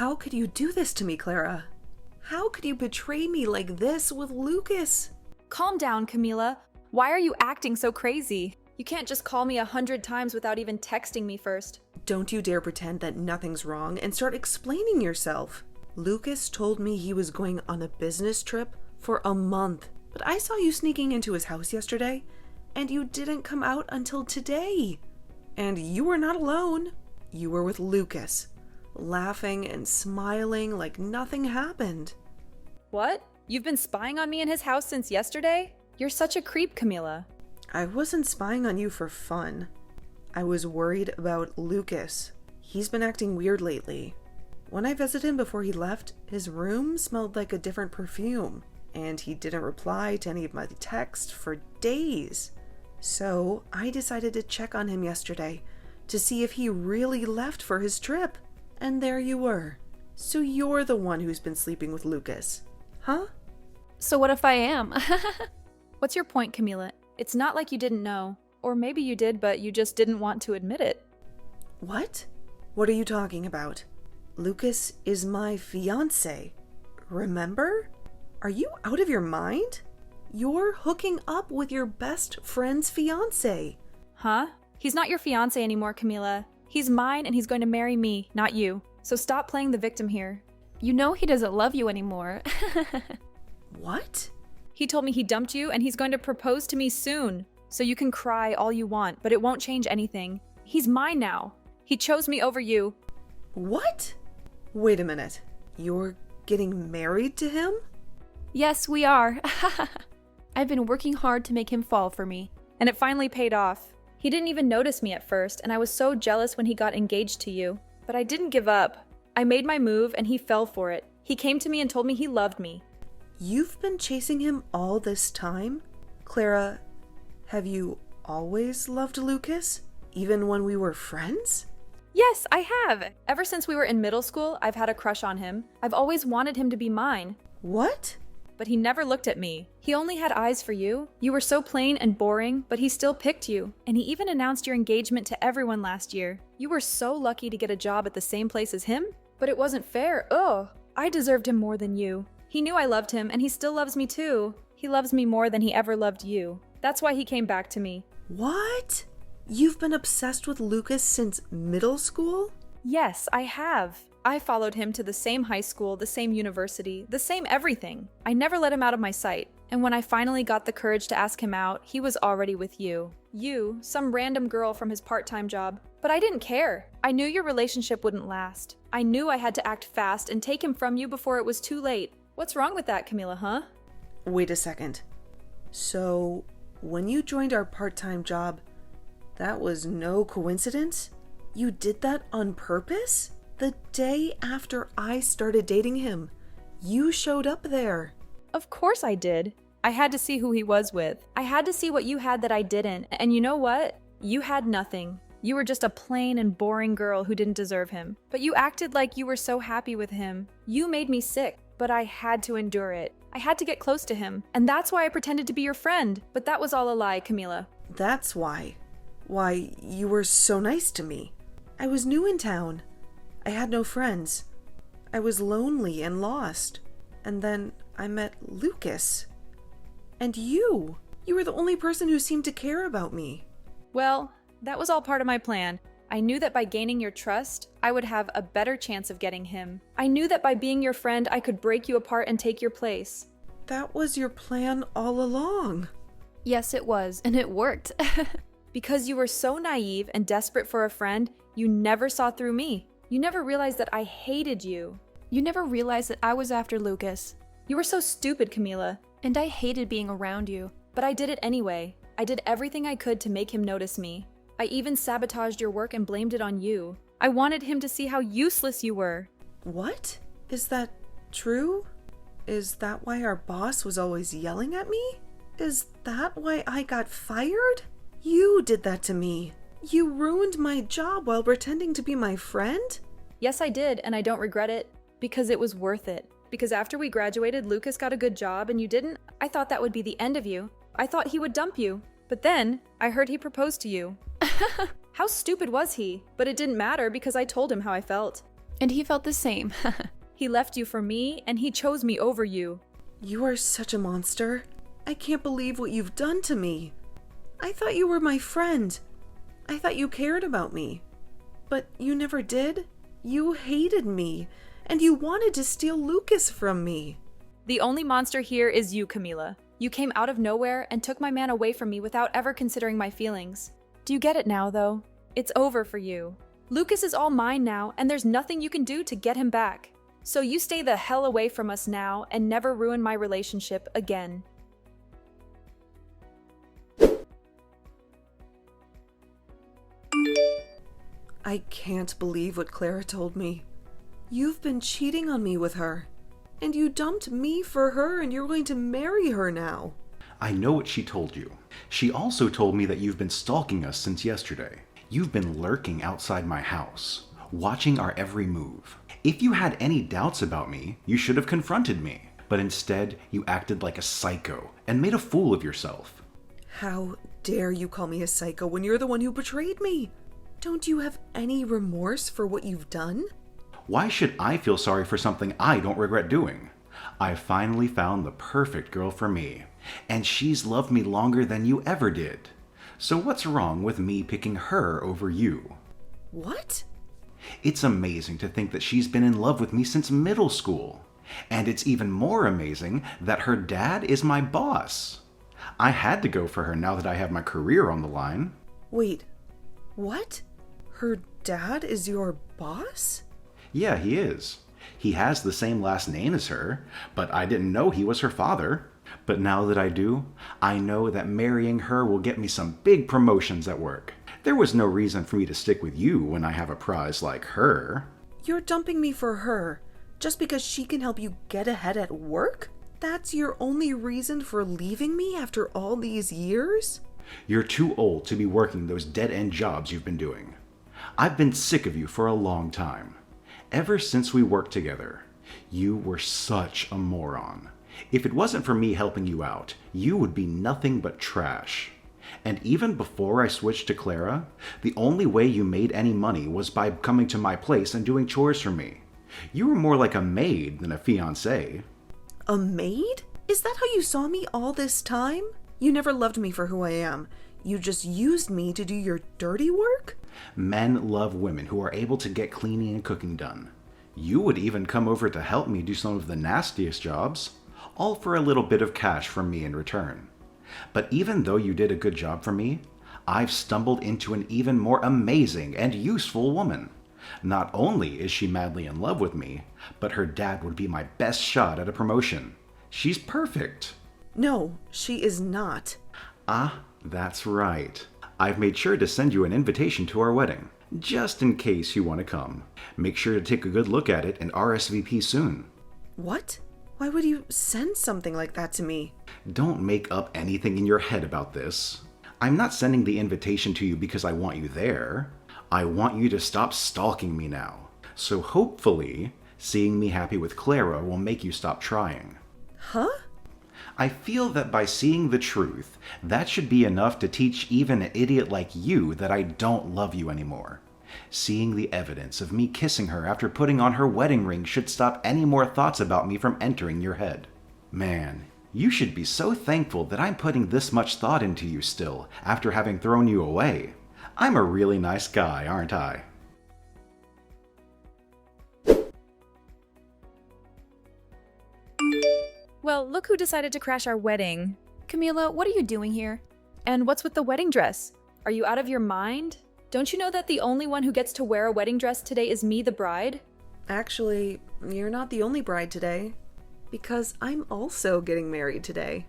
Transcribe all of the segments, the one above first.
How could you do this to me, Clara? How could you betray me like this with Lucas? Calm down, Camila. Why are you acting so crazy? You can't just call me 100 times without even texting me first. Don't you dare pretend that nothing's wrong and start explaining yourself. Lucas told me he was going on a business trip for a month, but I saw you sneaking into his house yesterday, and you didn't come out until today. And you were not alone. You were with Lucas, laughing and smiling like nothing happened. What? You've been spying on me in his house since yesterday? You're such a creep, Camila. I wasn't spying on you for fun. I was worried about Lucas. He's been acting weird lately. When I visited him before he left, his room smelled like a different perfume, and he didn't reply to any of my texts for days. So I decided to check on him yesterday to see if he really left for his trip. And there you were. So you're the one who's been sleeping with Lucas, huh? So what if I am? What's your point, Camila? It's not like you didn't know. Or maybe you did, but you just didn't want to admit it. What? What are you talking about? Lucas is my fiancé. Remember? Are you out of your mind? You're hooking up with your best friend's fiancé. Huh? He's not your fiancé anymore, Camila. He's mine and he's going to marry me, not you. So stop playing the victim here. You know he doesn't love you anymore. What? He told me he dumped you and he's going to propose to me soon. So you can cry all you want, but it won't change anything. He's mine now. He chose me over you. What? Wait a minute. You're getting married to him? Yes, we are. I've been working hard to make him fall for me. And it finally paid off. He didn't even notice me at first, and I was so jealous when he got engaged to you. But I didn't give up. I made my move and he fell for it. He came to me and told me he loved me. You've been chasing him all this time? Clara, have you always loved Lucas? Even when we were friends? Yes, I have. Ever since we were in middle school, I've had a crush on him. I've always wanted him to be mine. What? But he never looked at me. He only had eyes for you. You were so plain and boring, but he still picked you. And he even announced your engagement to everyone last year. You were so lucky to get a job at the same place as him. But it wasn't fair. Ugh. I deserved him more than you. He knew I loved him, and he still loves me too. He loves me more than he ever loved you. That's why he came back to me. What? You've been obsessed with Lucas since middle school? Yes, I have. I followed him to the same high school, the same university, the same everything. I never let him out of my sight. And when I finally got the courage to ask him out, he was already with you. You, some random girl from his part-time job. But I didn't care. I knew your relationship wouldn't last. I knew I had to act fast and take him from you before it was too late. What's wrong with that, Camila, huh? Wait a second. So, when you joined our part-time job, that was no coincidence? You did that on purpose? The day after I started dating him, you showed up there. Of course I did. I had to see who he was with. I had to see what you had that I didn't. And you know what? You had nothing. You were just a plain and boring girl who didn't deserve him. But you acted like you were so happy with him. You made me sick, but I had to endure it. I had to get close to him. And that's why I pretended to be your friend. But that was all a lie, Camila. That's why. Why, you were so nice to me. I was new in town. I had no friends. I was lonely and lost. And then I met Lucas. And you. You were the only person who seemed to care about me. Well, that was all part of my plan. I knew that by gaining your trust, I would have a better chance of getting him. I knew that by being your friend, I could break you apart and take your place. That was your plan all along. Yes, it was, and it worked. Because you were so naive and desperate for a friend, you never saw through me. You never realized that I hated you. You never realized that I was after Lucas. You were so stupid, Camila, and I hated being around you. But I did it anyway. I did everything I could to make him notice me. I even sabotaged your work and blamed it on you. I wanted him to see how useless you were. What? Is that true? Is that why our boss was always yelling at me? Is that why I got fired? You did that to me. You ruined my job while pretending to be my friend? Yes, I did, and I don't regret it. Because it was worth it. Because after we graduated, Lucas got a good job and you didn't. I thought that would be the end of you. I thought he would dump you. But then, I heard he proposed to you. How stupid was he? But it didn't matter because I told him how I felt. And he felt the same. He left you for me, and he chose me over you. You are such a monster. I can't believe what you've done to me. I thought you were my friend. I thought you cared about me. But you never did. You hated me, and you wanted to steal Lucas from me. The only monster here is you, Camila. You came out of nowhere and took my man away from me without ever considering my feelings. Do you get it now, though? It's over for you. Lucas is all mine now, and there's nothing you can do to get him back. So you stay the hell away from us now and never ruin my relationship again. I can't believe what Clara told me. You've been cheating on me with her. And you dumped me for her, and you're going to marry her now. I know what she told you. She also told me that you've been stalking us since yesterday. You've been lurking outside my house, watching our every move. If you had any doubts about me, you should have confronted me. But instead, you acted like a psycho and made a fool of yourself. How dare you call me a psycho when you're the one who betrayed me? Don't you have any remorse for what you've done? Why should I feel sorry for something I don't regret doing? I finally found the perfect girl for me, and she's loved me longer than you ever did. So what's wrong with me picking her over you? What? It's amazing to think that she's been in love with me since middle school. And it's even more amazing that her dad is my boss. I had to go for her now that I have my career on the line. Wait, what? Her dad is your boss? Yeah, he is. He has the same last name as her, but I didn't know he was her father. But now that I do, I know that marrying her will get me some big promotions at work. There was no reason for me to stick with you when I have a prize like her. You're dumping me for her, just because she can help you get ahead at work? That's your only reason for leaving me after all these years? You're too old to be working those dead-end jobs you've been doing. I've been sick of you for a long time. Ever since we worked together, you were such a moron. If it wasn't for me helping you out, you would be nothing but trash. And even before I switched to Clara, the only way you made any money was by coming to my place and doing chores for me. You were more like a maid than a fiancé. A maid? Is that how you saw me all this time? You never loved me for who I am. You just used me to do your dirty work? Men love women who are able to get cleaning and cooking done. You would even come over to help me do some of the nastiest jobs, all for a little bit of cash from me in return. But even though you did a good job for me, I've stumbled into an even more amazing and useful woman. Not only is she madly in love with me, but her dad would be my best shot at a promotion. She's perfect. No, she is not. Ah, that's right. I've made sure to send you an invitation to our wedding, just in case you want to come. Make sure to take a good look at it and RSVP soon. What? Why would you send something like that to me? Don't make up anything in your head about this. I'm not sending the invitation to you because I want you there. I want you to stop stalking me now. So hopefully, seeing me happy with Clara will make you stop trying. Huh? I feel that by seeing the truth, that should be enough to teach even an idiot like you that I don't love you anymore. Seeing the evidence of me kissing her after putting on her wedding ring should stop any more thoughts about me from entering your head. Man, you should be so thankful that I'm putting this much thought into you still, after having thrown you away. I'm a really nice guy, aren't I? Well, look who decided to crash our wedding. Camila, what are you doing here? And what's with the wedding dress? Are you out of your mind? Don't you know that the only one who gets to wear a wedding dress today is me, the bride? Actually, you're not the only bride today. Because I'm also getting married today.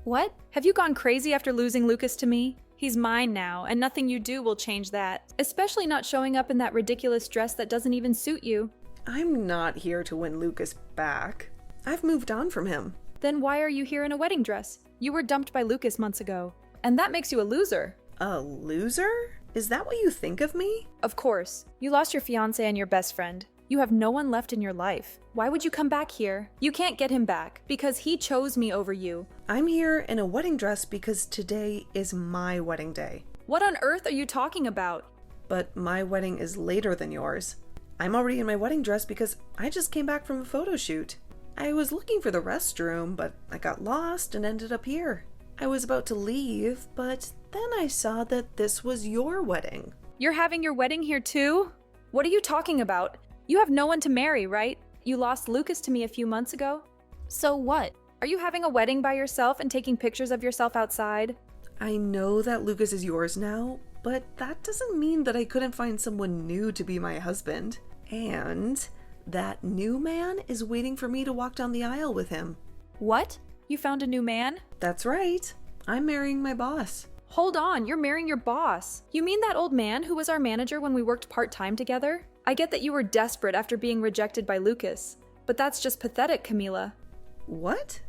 What? Have you gone crazy after losing Lucas to me? He's mine now, and nothing you do will change that. Especially not showing up in that ridiculous dress that doesn't even suit you. I'm not here to win Lucas back. I've moved on from him. Then why are you here in a wedding dress? You were dumped by Lucas months ago. And that makes you a loser. A loser? Is that what you think of me? Of course. You lost your fiancé and your best friend. You have no one left in your life. Why would you come back here? You can't get him back, because he chose me over you. I'm here in a wedding dress because today is my wedding day. What on earth are you talking about? But my wedding is later than yours. I'm already in my wedding dress because I just came back from a photo shoot. I was looking for the restroom, but I got lost and ended up here. I was about to leave, but then I saw that this was your wedding. You're having your wedding here too? What are you talking about? You have no one to marry, right? You lost Lucas to me a few months ago. So what? Are you having a wedding by yourself and taking pictures of yourself outside? I know that Lucas is yours now, but that doesn't mean that I couldn't find someone new to be my husband. And that new man is waiting for me to walk down the aisle with him. What? You found a new man? That's right. I'm marrying my boss. Hold on, you're marrying your boss. You mean that old man who was our manager when we worked part-time together? I get that you were desperate after being rejected by Lucas, but that's just pathetic, Camila. What?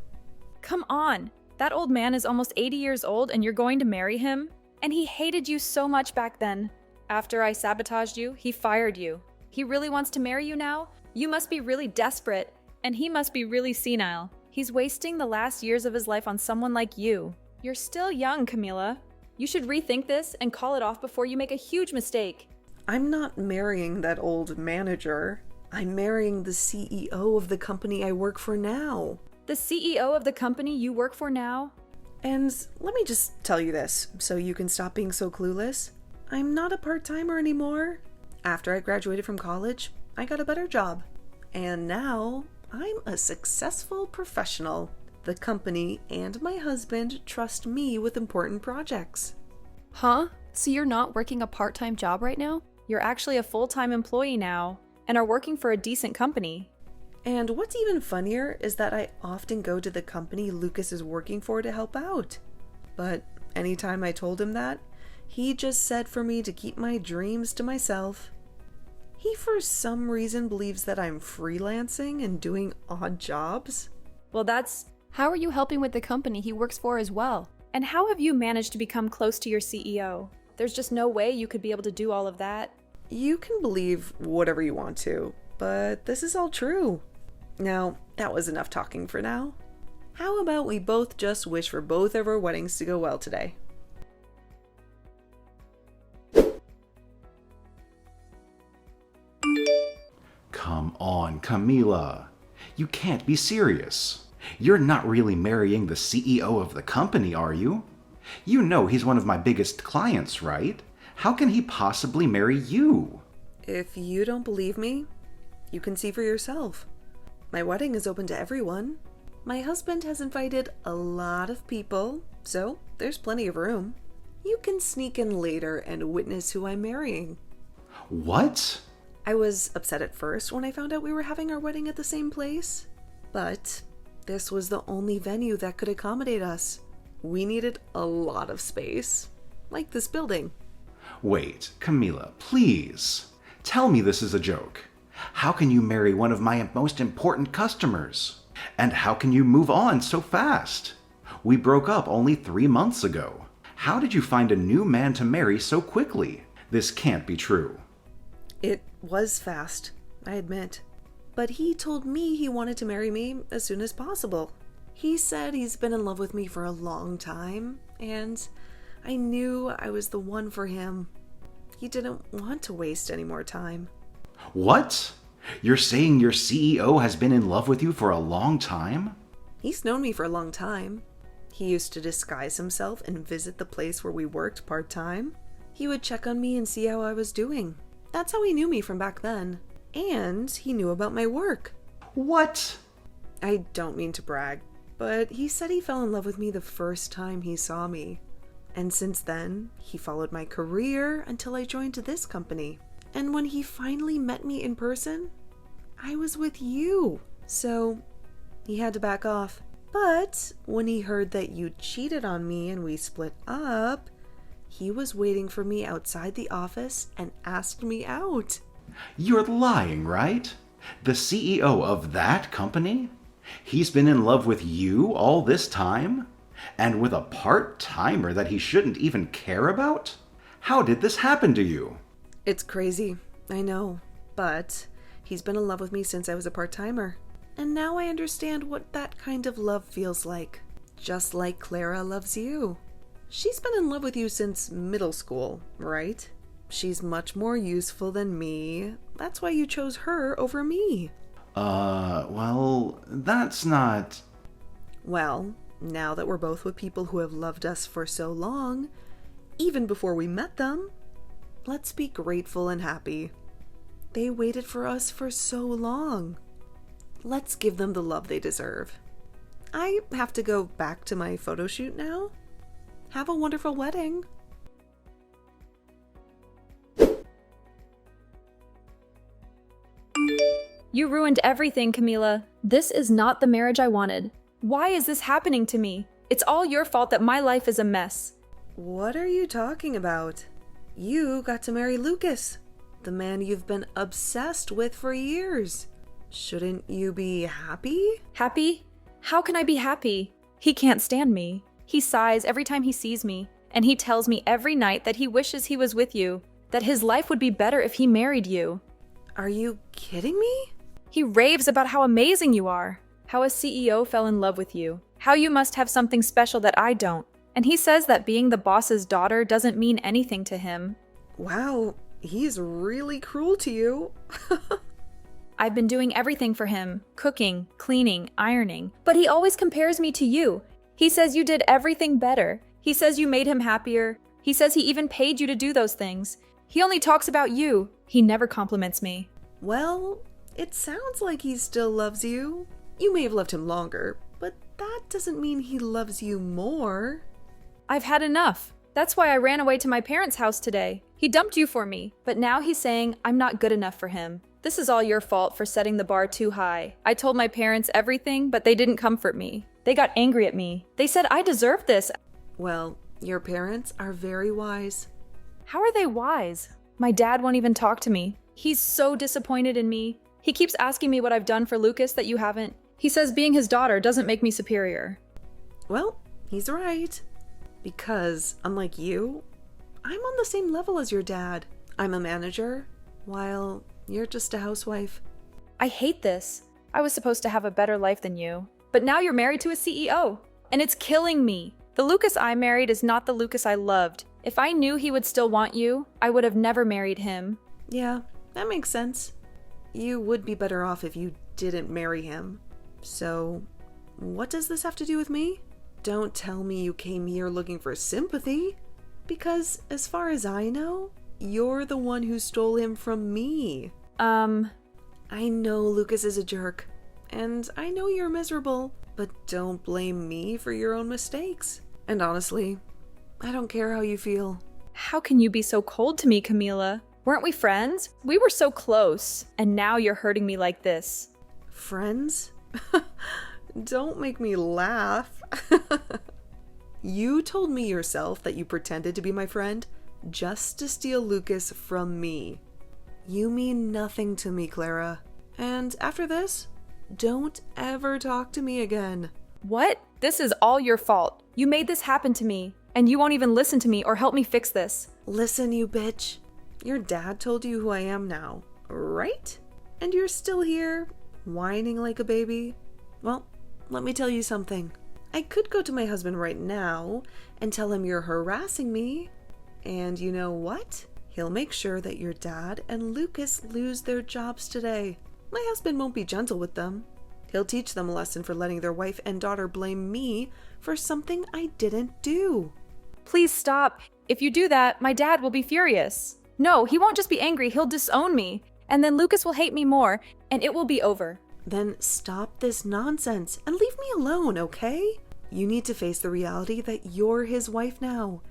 Come on. That old man is almost 80 years old and you're going to marry him? And he hated you so much back then. After I sabotaged you, he fired you. He really wants to marry you now? You must be really desperate, and he must be really senile. He's wasting the last years of his life on someone like you. You're still young, Camila. You should rethink this and call it off before you make a huge mistake. I'm not marrying that old manager. I'm marrying the CEO of the company I work for now. The CEO of the company you work for now? And let me just tell you this, so you can stop being so clueless. I'm not a part-timer anymore. After I graduated from college, I got a better job. And now, I'm a successful professional. The company and my husband trust me with important projects. Huh? So you're not working a part-time job right now? You're actually a full-time employee now, and are working for a decent company. And what's even funnier is that I often go to the company Lucas is working for to help out. But anytime I told him that, he just said for me to keep my dreams to myself. He for some reason believes that I'm freelancing and doing odd jobs. Well, that's... How are you helping with the company he works for as well? And how have you managed to become close to your CEO? There's just no way you could be able to do all of that. You can believe whatever you want to, but this is all true. Now, that was enough talking for now. How about we both just wish for both of our weddings to go well today? Come on, Camila. You can't be serious. You're not really marrying the CEO of the company, are you? You know he's one of my biggest clients, right? How can he possibly marry you? If you don't believe me, you can see for yourself. My wedding is open to everyone. My husband has invited a lot of people, so there's plenty of room. You can sneak in later and witness who I'm marrying. What? I was upset at first when I found out we were having our wedding at the same place, but this was the only venue that could accommodate us. We needed a lot of space, like this building. Wait, Camila, please. Tell me this is a joke. How can you marry one of my most important customers? And how can you move on so fast? We broke up only 3 months ago. How did you find a new man to marry so quickly? This can't be true. It was fast, I admit. But he told me he wanted to marry me as soon as possible. He said he's been in love with me for a long time, and I knew I was the one for him. He didn't want to waste any more time. What? You're saying your CEO has been in love with you for a long time? He's known me for a long time. He used to disguise himself and visit the place where we worked part-time. He would check on me and see how I was doing. That's how he knew me from back then. And he knew about my work. What? I don't mean to brag, but he said he fell in love with me the first time he saw me. And since then, he followed my career until I joined this company. And when he finally met me in person, I was with you. So he had to back off. But when he heard that you cheated on me and we split up, he was waiting for me outside the office and asked me out. You're lying, right? The CEO of that company? He's been in love with you all this time? And with a part-timer that he shouldn't even care about? How did this happen to you? It's crazy, I know, but he's been in love with me since I was a part-timer. And now I understand what that kind of love feels like. Just like Clara loves you. She's been in love with you since middle school, right? She's much more useful than me. That's why you chose her over me. Well, that's not... Well, now that we're both with people who have loved us for so long, even before we met them, let's be grateful and happy. They waited for us for so long. Let's give them the love they deserve. I have to go back to my photo shoot now. Have a wonderful wedding. You ruined everything, Camila. This is not the marriage I wanted. Why is this happening to me? It's all your fault that my life is a mess. What are you talking about? You got to marry Lucas, the man you've been obsessed with for years. Shouldn't you be happy? Happy? How can I be happy? He can't stand me. He sighs every time he sees me, and he tells me every night that he wishes he was with you, that his life would be better if he married you. Are you kidding me? He raves about how amazing you are, how a CEO fell in love with you, how you must have something special that I don't. And he says that being the boss's daughter doesn't mean anything to him. Wow, he's really cruel to you. I've been doing everything for him, cooking, cleaning, ironing, but he always compares me to you. He says you did everything better. He says you made him happier. He says he even paid you to do those things. He only talks about you. He never compliments me. Well, it sounds like he still loves you. You may have loved him longer, but that doesn't mean he loves you more. I've had enough. That's why I ran away to my parents' house today. He dumped you for me, but now he's saying I'm not good enough for him. This is all your fault for setting the bar too high. I told my parents everything, but they didn't comfort me. They got angry at me. They said I deserved this. Well, your parents are very wise. How are they wise? My dad won't even talk to me. He's so disappointed in me. He keeps asking me what I've done for Lucas that you haven't. He says being his daughter doesn't make me superior. Well, he's right. Because, unlike you, I'm on the same level as your dad. I'm a manager, while you're just a housewife. I hate this. I was supposed to have a better life than you. But now you're married to a CEO. And it's killing me. The Lucas I married is not the Lucas I loved. If I knew he would still want you, I would have never married him. Yeah, that makes sense. You would be better off if you didn't marry him. So, what does this have to do with me? Don't tell me you came here looking for sympathy. Because, as far as I know, you're the one who stole him from me. I know Lucas is a jerk. And I know you're miserable. But don't blame me for your own mistakes. And honestly, I don't care how you feel. How can you be so cold to me, Camila? Weren't we friends? We were so close. And now you're hurting me like this. Friends? Don't make me laugh. You told me yourself that you pretended to be my friend just to steal Lucas from me. You mean nothing to me, Clara. And after this, don't ever talk to me again. What? This is all your fault. You made this happen to me, and you won't even listen to me or help me fix this. Listen, you bitch. Your dad told you who I am now, right? And you're still here, whining like a baby? Well, let me tell you something. I could go to my husband right now and tell him you're harassing me. And you know what? He'll make sure that your dad and Lucas lose their jobs today. My husband won't be gentle with them. He'll teach them a lesson for letting their wife and daughter blame me for something I didn't do. Please stop. If you do that, my dad will be furious. No, he won't just be angry, he'll disown me. And then Lucas will hate me more, and it will be over. Then stop this nonsense and leave me alone, okay? You need to face the reality that you're his wife now,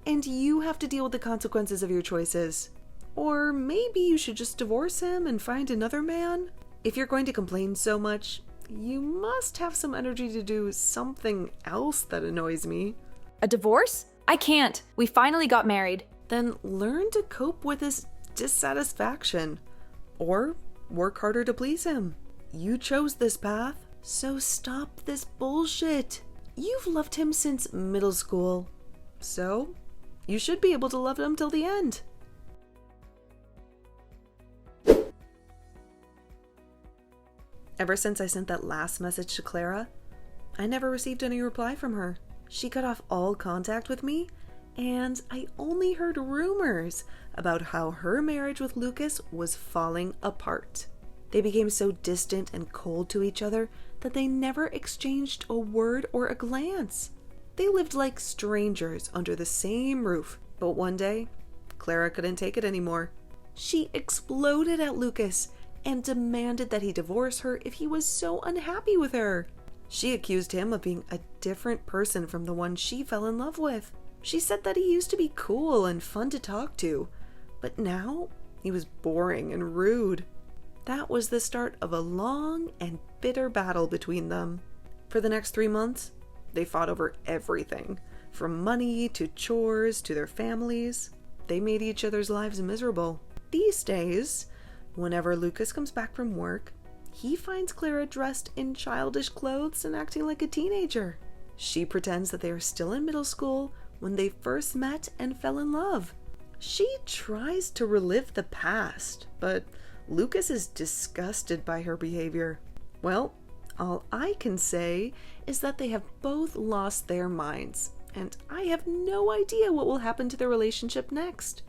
and you have to deal with the consequences of your choices. Or maybe you should just divorce him and find another man? If you're going to complain so much, you must have some energy to do something else that annoys me. A divorce? I can't. We finally got married. Then learn to cope with his dissatisfaction. Or work harder to please him. You chose this path, so stop this bullshit. You've loved him since middle school. So, you should be able to love him till the end. Ever since I sent that last message to Clara, I never received any reply from her. She cut off all contact with me and I only heard rumors about how her marriage with Lucas was falling apart. They became so distant and cold to each other that they never exchanged a word or a glance. They lived like strangers under the same roof, but one day, Clara couldn't take it anymore. She exploded at Lucas and demanded that he divorce her if he was so unhappy with her. She accused him of being a different person from the one she fell in love with. She said that he used to be cool and fun to talk to, but now he was boring and rude. That was the start of a long and bitter battle between them. For the next 3 months, they fought over everything, from money to chores to their families. They made each other's lives miserable. These days, whenever Lucas comes back from work, he finds Clara dressed in childish clothes and acting like a teenager. She pretends that they are still in middle school when they first met and fell in love. She tries to relive the past, but Lucas is disgusted by her behavior. Well, all I can say is that they have both lost their minds, and I have no idea what will happen to their relationship next.